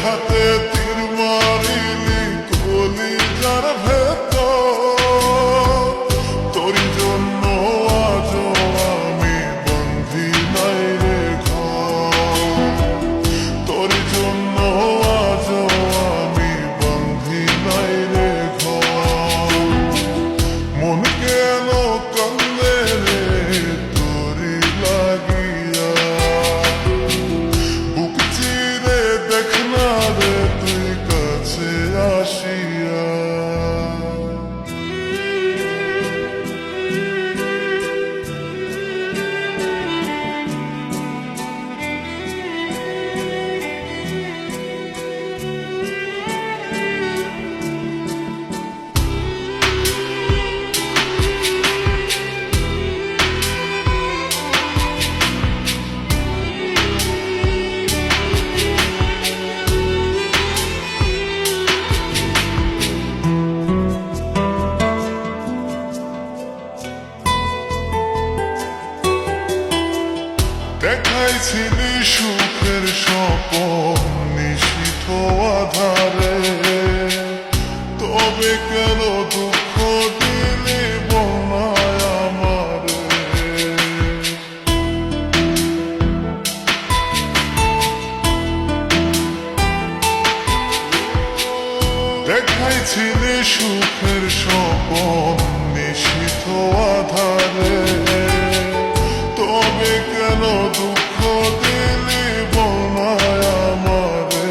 হাতে তীর মারিলি কলিজার ভেতর, তোরই জন্য আজও আমি বন্ধি নাই রে ঘর, তোরই জন্য আজও আমি বন্ধি নাই রে ঘর। মন কেন কান্দে রে তোরি লাগিয়া, বুক চিরে দেখ না রে তুই কাছে আসিয়া। দেখাইছিলি সুখের স্বপন নিশীথ আধারে, তবে কেন দুঃখ দিলি বনায় আমারে। দেখাইছিলি সুখের স্বপন নিশীথ আধারে, তবে কেন দুঃখ দিলি বনায় আমারে।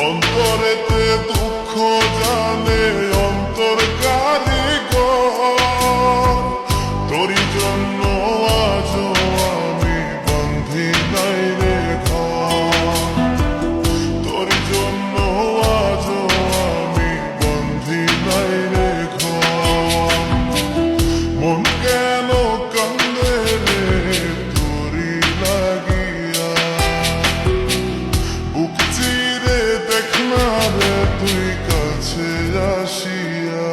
অন্তরেতে দুঃখ জানে অন্তর কারিগর, তোরই জন্য আজও আমি বন্ধি নাই রে ঘর, তোরই জন্য আজও আমি বন্ধি নাই রে ঘর। মন কেন কান্দে রে তোরি লাগিয়া, বুক চিরে দেখ না রে তুই কাছে আসিয়া।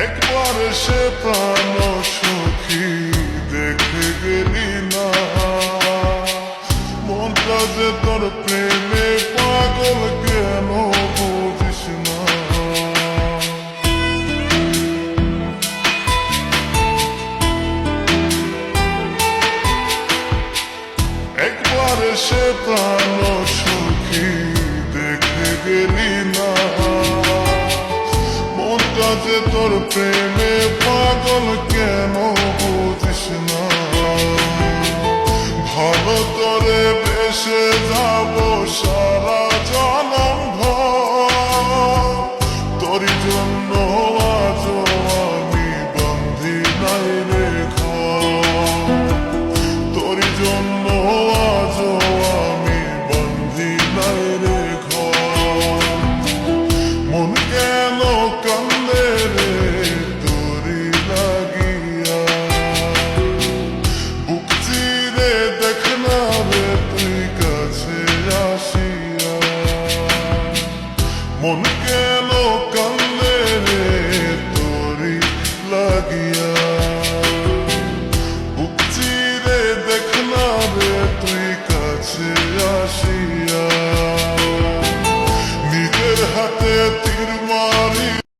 একবার সে প্রাণ সখী দেখে গেলি না, মনটা যে তোর প্রেমে পাগল কেন বুঝিস না। একবার সে প্রাণ সখী দেখে গেলি না, মনটা যে তোর প্রেমে পাগল কেন বুঝিস না। ভালো তোরে বেসে যাব